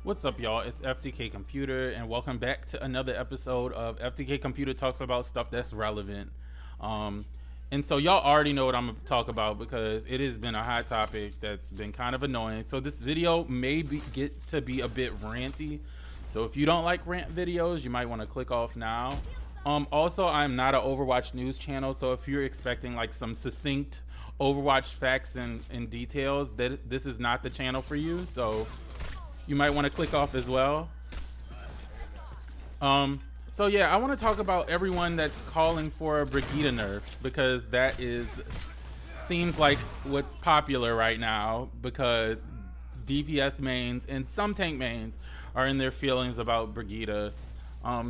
What's up, y'all? It's FTKComputer, and welcome back to another episode of FTKComputer talks about stuff that's relevant. And so y'all already know what I'm gonna talk about because it has been a hot topic that's been kind of annoying. So this video may get to be a bit ranty. So if you don't like rant videos, you might want to click off now. Also, I'm not an Overwatch news channel, so if you're expecting like some succinct Overwatch facts and details, this is not the channel for you. So you might want to click off as well. So yeah, I want to talk about everyone that's calling for a Brigitte nerf because that seems like what's popular right now because DPS mains and some tank mains are in their feelings about Brigitte.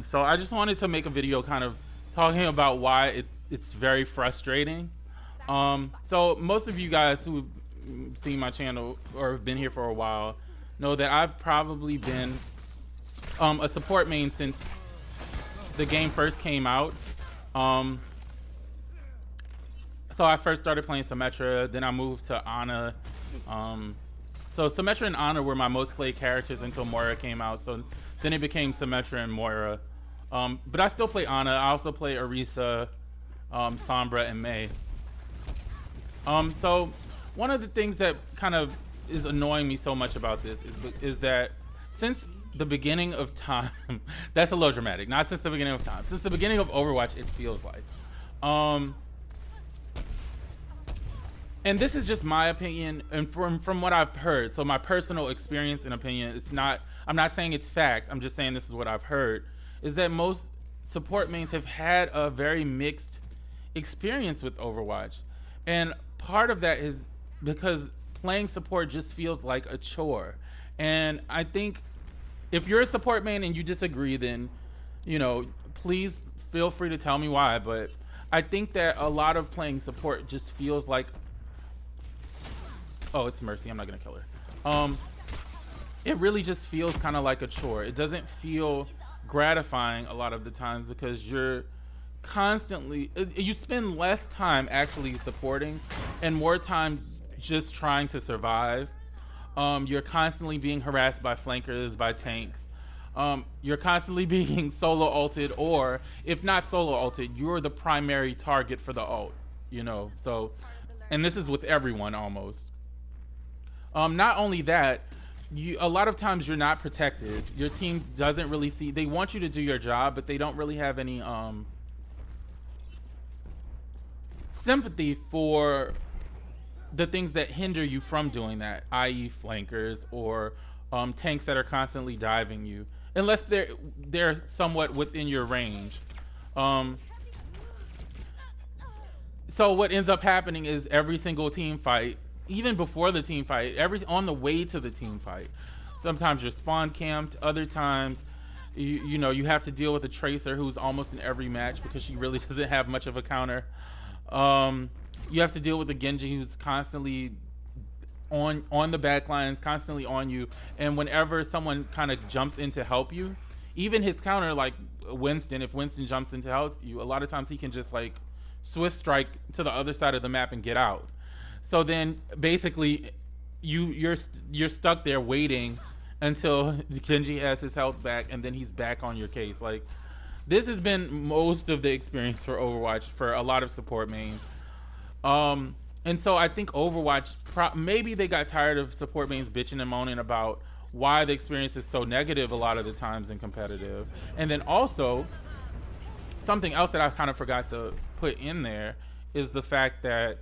So I just wanted to make a video kind of talking about why it's very frustrating. So most of you guys who've seen my channel or have been here for a while know that I've probably been a support main since the game first came out. So I first started playing Symmetra, then I moved to Ana. So Symmetra and Ana were my most played characters until Moira came out. So then it became Symmetra and Moira. But I still play Ana. I also play Orisa, Sombra, and Mei. So one of the things that kind of is annoying me so much about this is that since the beginning of time, that's a little dramatic, not since the beginning of time, since the beginning of Overwatch, it feels like. And this is just my opinion and from what I've heard, so my personal experience and opinion, I'm not saying it's fact, I'm just saying this is what I've heard, is that most support mains have had a very mixed experience with Overwatch. And part of that is because playing support just feels like a chore. And I think if you're a support main and you disagree, then, you know, please feel free to tell me why. But I think that a lot of playing support just feels like, oh, it's Mercy, I'm not gonna kill her. It really just feels kind of like a chore. It doesn't feel gratifying a lot of the times because you're constantly, you spend less time actually supporting and more time just trying to survive. You're constantly being harassed by flankers, by tanks. You're constantly being solo ulted, or if not solo ulted, you're the primary target for the ult, you know. So, and this is with everyone almost. Not only that, a lot of times you're not protected. Your team doesn't really see, they want you to do your job, but they don't really have any sympathy for the things that hinder you from doing that, i.e. flankers or tanks that are constantly diving you, unless they're somewhat within your range. So what ends up happening is every single team fight, even before the team fight, on the way to the team fight, sometimes you're spawn camped, other times you know, you have to deal with a Tracer who's almost in every match because she really doesn't have much of a counter. You have to deal with the Genji who's constantly on the back lines, constantly on you, and whenever someone kind of jumps in to help you, even his counter, like Winston, if Winston jumps in to help you, a lot of times he can just like swift strike to the other side of the map and get out. So then basically you're stuck there waiting until Genji has his health back, and then he's back on your case. Like, this has been most of the experience for Overwatch for a lot of support mains. And so I think Overwatch, maybe they got tired of support mains bitching and moaning about why the experience is so negative a lot of the times in competitive. And then also, something else that I kind of forgot to put in there is the fact that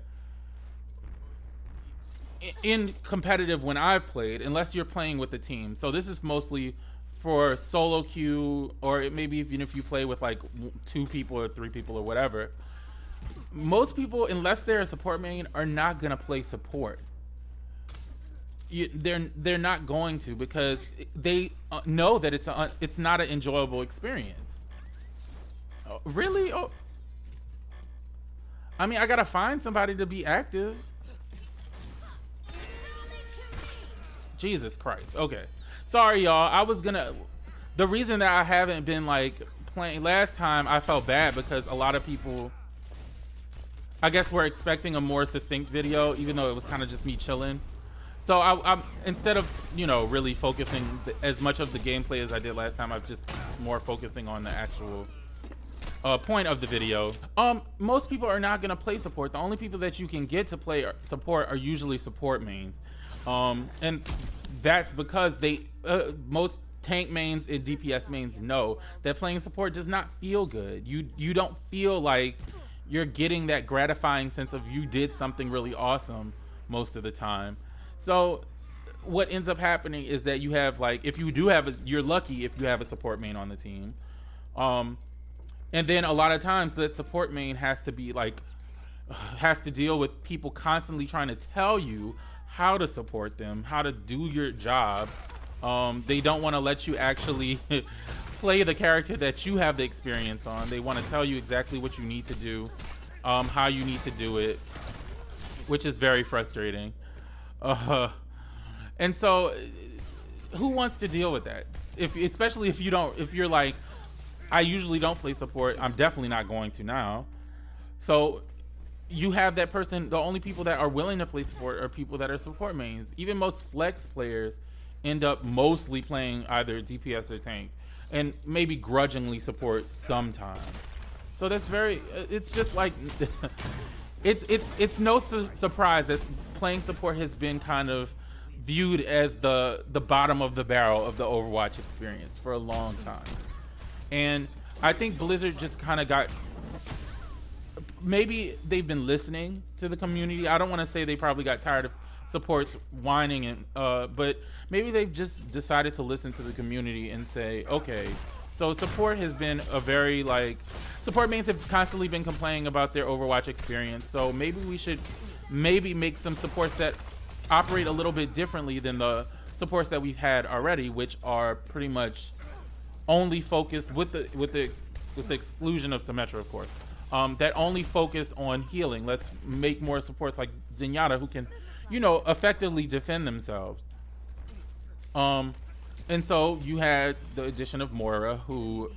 in competitive, when I've played, unless you're playing with the team, so this is mostly for solo queue, or maybe even if you play with like 2 people or 3 people or whatever, most people, unless they're a support main, are not gonna play support. They're not going to, because they know that it's not an enjoyable experience. Oh, really? Oh, I mean, I gotta find somebody to be active. Jesus Christ. Okay, sorry y'all. The reason that I haven't been like playing, last time I felt bad because a lot of people, I guess, were expecting a more succinct video, even though it was kind of just me chilling. So I'm instead of, you know, really focusing as much of the gameplay as I did last time, I'm just more focusing on the actual point of the video. Most people are not gonna play support. The only people that you can get to play support are usually support mains, and that's because they most tank mains and DPS mains know that playing support does not feel good. You don't feel like you're getting that gratifying sense of you did something really awesome most of the time. So what ends up happening is that you have, like, if you do have you're lucky if you have a support main on the team. And then a lot of times that support main has to be like, has to deal with people constantly trying to tell you how to support them, how to do your job. They don't want to let you actually play the character that you have the experience on. They want to tell you exactly what you need to do, how you need to do it, which is very frustrating. And so who wants to deal with that? Especially if you're like, I usually don't play support, I'm definitely not going to now. So you have that person, the only people that are willing to play support are people that are support mains. Even most flex players end up mostly playing either DPS or tank, and maybe grudgingly support sometimes. So that's very, it's just like, it's no surprise that playing support has been kind of viewed as the bottom of the barrel of the Overwatch experience for a long time. And I think Blizzard just kind of got, maybe they've been listening to the community. I don't want to say they probably got tired of supports whining, and but maybe they've just decided to listen to the community and say, okay, so support has been a very, like, support mains have constantly been complaining about their Overwatch experience. So maybe we should make some supports that operate a little bit differently than the supports that we've had already, which are pretty much only focused, with the exclusion of Symmetra, of course, that only focus on healing. Let's make more supports like Zenyatta who can, you know, effectively defend themselves. And so you had the addition of Moira, who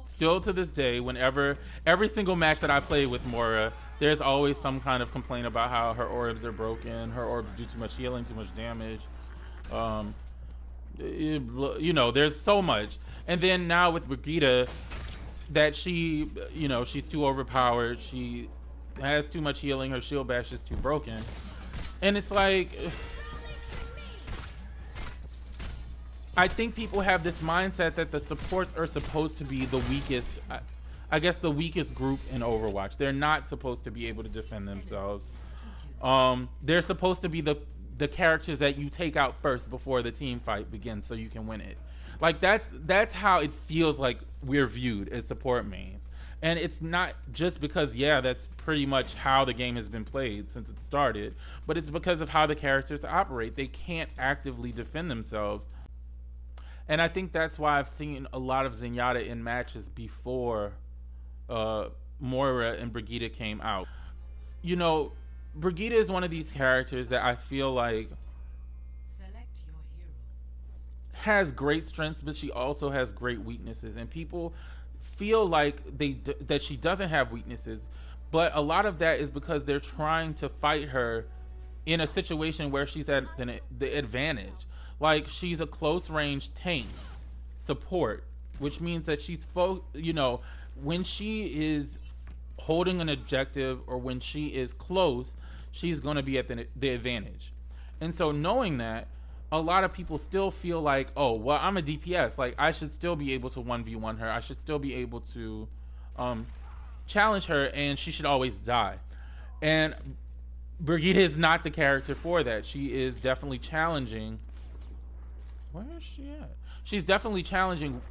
still to this day, whenever every single match that I play with Moira, there's always some kind of complaint about how her orbs are broken, her orbs do too much healing, too much damage. You know, there's so much. And then now with Brigitte, that she, you know, she's too overpowered, she has too much healing, her shield bash is too broken. And it's like, I think people have this mindset that the supports are supposed to be the weakest, I guess the weakest group in Overwatch. They're not supposed to be able to defend themselves. They're supposed to be the characters that you take out first before the team fight begins so you can win it. Like, that's how it feels like we're viewed as support mains. And it's not just because, yeah, that's pretty much how the game has been played since it started, but it's because of how the characters operate. They can't actively defend themselves. And I think that's why I've seen a lot of Zenyatta in matches before Moira and Brigitte came out. You know, Brigitte is one of these characters that I feel like has great strengths, but she also has great weaknesses, and people feel like that she doesn't have weaknesses, but a lot of that is because they're trying to fight her in a situation where she's at the advantage. Like, she's a close range tank support, which means that she's, you know, when she is holding an objective or when she is close, she's going to be at the advantage. And so knowing that, a lot of people still feel like, oh, well, I'm a DPS, like I should still be able to 1v1 her, I should still be able to challenge her, and she should always die. And Brigitte is not the character for that. She is definitely challenging. Where is she at? She's definitely challenging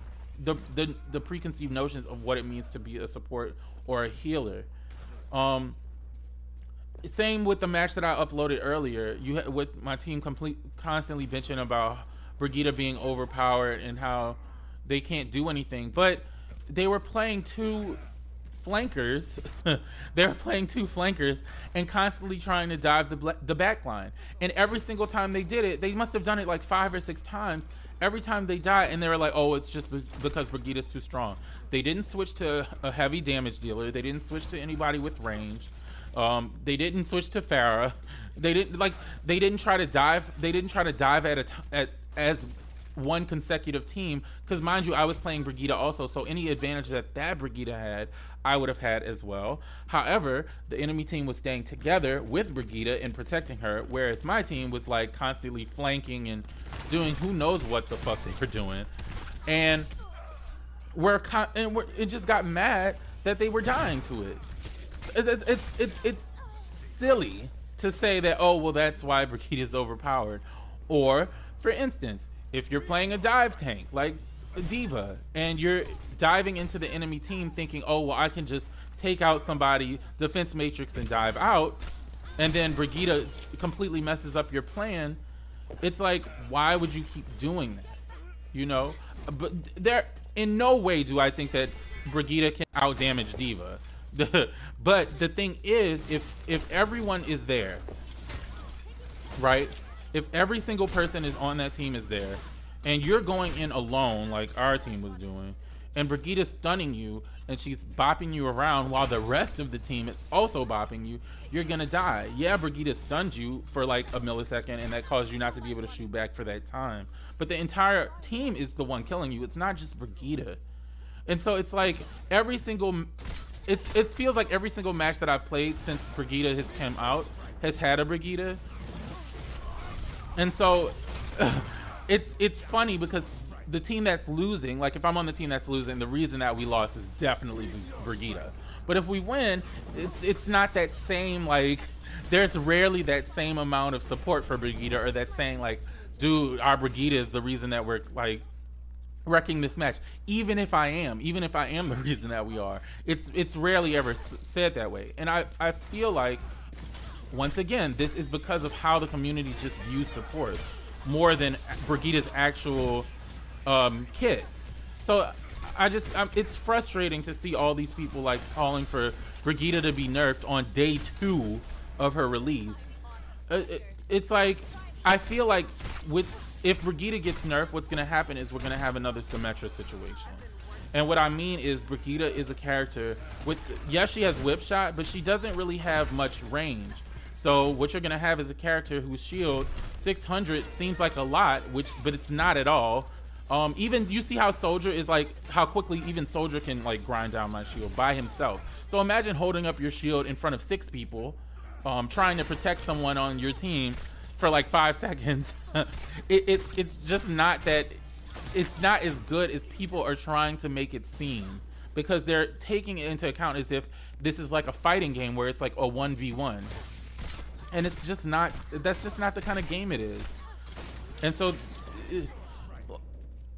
the preconceived notions of what it means to be a support or a healer. Same with the match that I uploaded earlier. With my team constantly bitching about Brigitte being overpowered and how they can't do anything, but they were playing two flankers. They were playing two flankers and constantly trying to dive the back line. And every single time they did it, they must have done it like 5 or 6 times. Every time they died, and they were like, oh, it's just because Brigitte is too strong. They didn't switch to a heavy damage dealer. They didn't switch to anybody with range. They didn't switch to Pharah. They didn't try to dive. They didn't try to dive at as one consecutive team, because mind you, I was playing Brigitte also, so any advantage that Brigitte had, I would have had as well. However, the enemy team was staying together with Brigitte and protecting her, whereas my team was like constantly flanking and doing who knows what the fuck they were doing, and it just got mad that they were dying to it. It's silly to say that, oh well, that's why Brigitte is overpowered. Or for instance, if you're playing a dive tank like D.Va and you're diving into the enemy team thinking, oh well, I can just take out somebody, defense matrix, and dive out, and then Brigitte completely messes up your plan, it's like, why would you keep doing that? You know? But there, in no way do I think that Brigitte can out damage D.Va. But the thing is, if everyone is there, right? If every single person is on that team is there, and you're going in alone like our team was doing, and Brigitte is stunning you, and she's bopping you around while the rest of the team is also bopping you, you're gonna die. Yeah, Brigitte stunned you for like a millisecond, and that caused you not to be able to shoot back for that time. But the entire team is the one killing you. It's not just Brigitte. And so it's like every single, it feels like every single match that I've played since Brigitte has come out has had a Brigitte. And so it's funny because the team that's losing, like if I'm on the team that's losing, the reason that we lost is definitely Brigitte. But if we win, it's not that same, like, there's rarely that same amount of support for Brigitte, or that saying like, dude, our Brigitte is the reason that we're like wrecking this match. Even if I am the reason that we are, it's rarely ever said that way. And I feel like, once again, this is because of how the community just views support more than Brigitte's actual kit. So it's frustrating to see all these people like calling for Brigitte to be nerfed on day 2 of her release. It's like, I feel like if Brigitte gets nerfed, what's gonna happen is we're gonna have another Symmetra situation. And what I mean is, Brigitte is a character with, yes, she has whip shot, but she doesn't really have much range. So what you're gonna have is a character whose shield 600 seems like a lot, but it's not at all. Even you see how Soldier is like, how quickly even Soldier can like grind down my shield by himself. So imagine holding up your shield in front of 6 people, trying to protect someone on your team for like 5 seconds. It's just not that, it's not as good as people are trying to make it seem, because they're taking it into account as if this is like a fighting game where it's like a 1v1. And it's just not, that's just not the kind of game it is. And so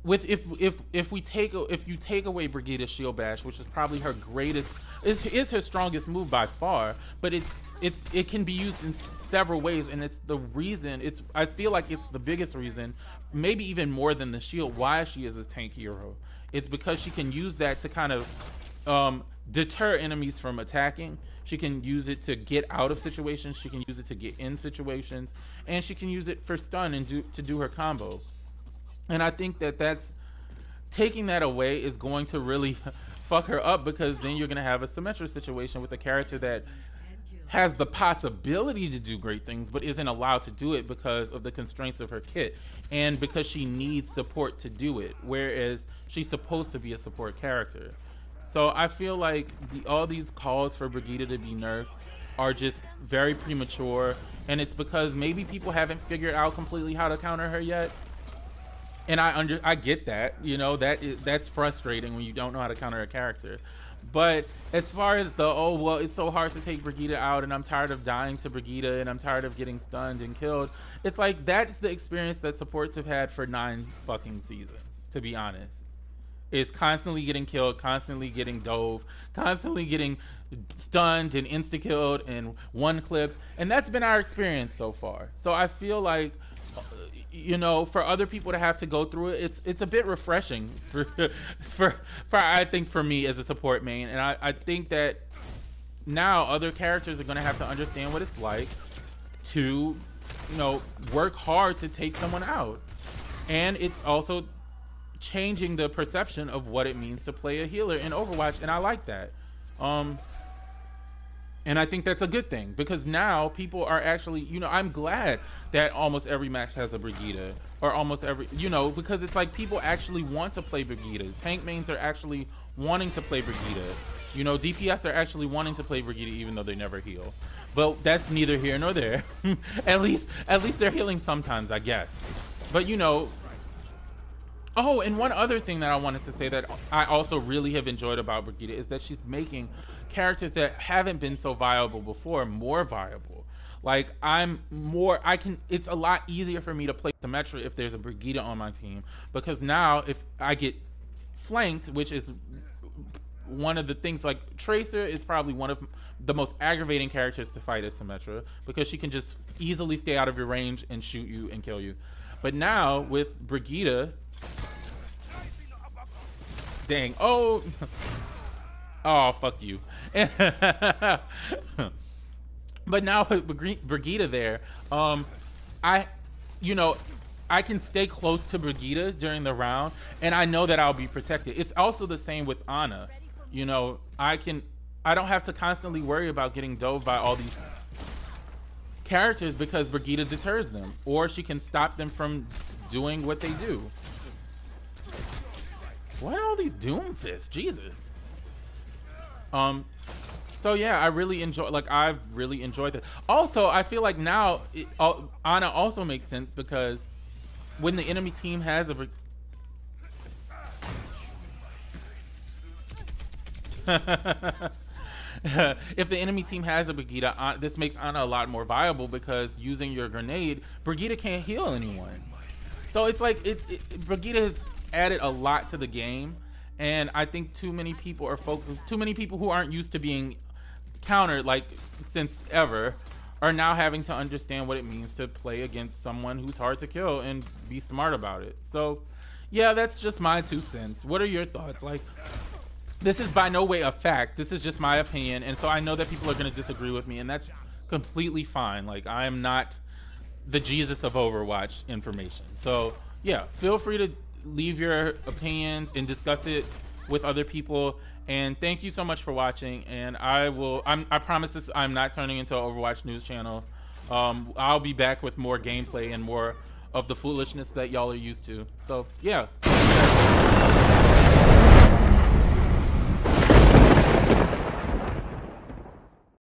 if you take away Brigitte's shield bash, which is probably her greatest, is her strongest move by far, but it can be used in several ways, and it's the reason, I feel like it's the biggest reason, maybe even more than the shield, why she is a tank hero. It's because she can use that to kind of deter enemies from attacking. She can use it to get out of situations, she can use it to get in situations, and she can use it for stun and to do her combo. And I think that's taking that away is going to really fuck her up, because then you're going to have a Symmetra situation with a character that has the possibility to do great things but isn't allowed to do it because of the constraints of her kit, and because she needs support to do it, whereas she's supposed to be a support character. So I feel like all these calls for Brigitte to be nerfed are just very premature, and it's because maybe people haven't figured out completely how to counter her yet. And I get that, you know, that's frustrating when you don't know how to counter a character. But as far as the, oh well, it's so hard to take Brigitte out, and I'm tired of dying to Brigitte, and I'm tired of getting stunned and killed, it's like, that's the experience that supports have had for 9 fucking seasons, to be honest. Is constantly getting killed, constantly getting dove, constantly getting stunned and insta-killed and one-clipped, and that's been our experience so far. So I feel like, you know, for other people to have to go through it, it's a bit refreshing for I think for me as a support main. And I think that now other characters are going to have to understand what it's like to, you know, work hard to take someone out. And it's also changing the perception of what it means to play a healer in Overwatch, and I like that. And I think that's a good thing because now people are actually, you know, I'm glad that almost every match has a Brigitte, or almost every, you know, because it's like people actually want to play Brigitte. Tank mains are actually wanting to play Brigitte. You know, DPS are actually wanting to play Brigitte even though they never heal. But that's neither here nor there. at least they're healing sometimes, I guess. But you know, oh, and one other thing that I wanted to say that I also really have enjoyed about Brigitte is that she's making characters that haven't been so viable before more viable. Like it's a lot easier for me to play Symmetra if there's a Brigitte on my team, because now if I get flanked, which is one of the things, like Tracer is probably one of the most aggravating characters to fight as Symmetra because she can just easily stay out of your range and shoot you and kill you. But now with Brigitte, dang, oh fuck you. But now with Brigitte there, I can stay close to Brigitte during the round and I know that I'll be protected. It's also the same with Ana. You know, I don't have to constantly worry about getting dove by all these characters because Brigitte deters them, or she can stop them from doing what they do. What are all these doom fists? Jesus. So yeah, I've really enjoyed this. Also, I feel like now Ana also makes sense because when the enemy team has a if the enemy team has a Brigitte, this makes Ana a lot more viable because using your grenade, Brigitte can't heal anyone. So it's like Brigitte has added a lot to the game, and I think too many people who aren't used to being countered like since ever are now having to understand what it means to play against someone who's hard to kill and be smart about it. So yeah, that's just my 2 cents. What are your thoughts? Like, this is by no way a fact. This is just my opinion, and so I know that people are going to disagree with me, and that's completely fine. Like, I am not the Jesus of Overwatch information. So yeah, feel free to leave your opinions and discuss it with other people. And thank you so much for watching. And I promise this, I'm not turning into an Overwatch news channel. I'll be back with more gameplay and more of the foolishness that y'all are used to. So yeah.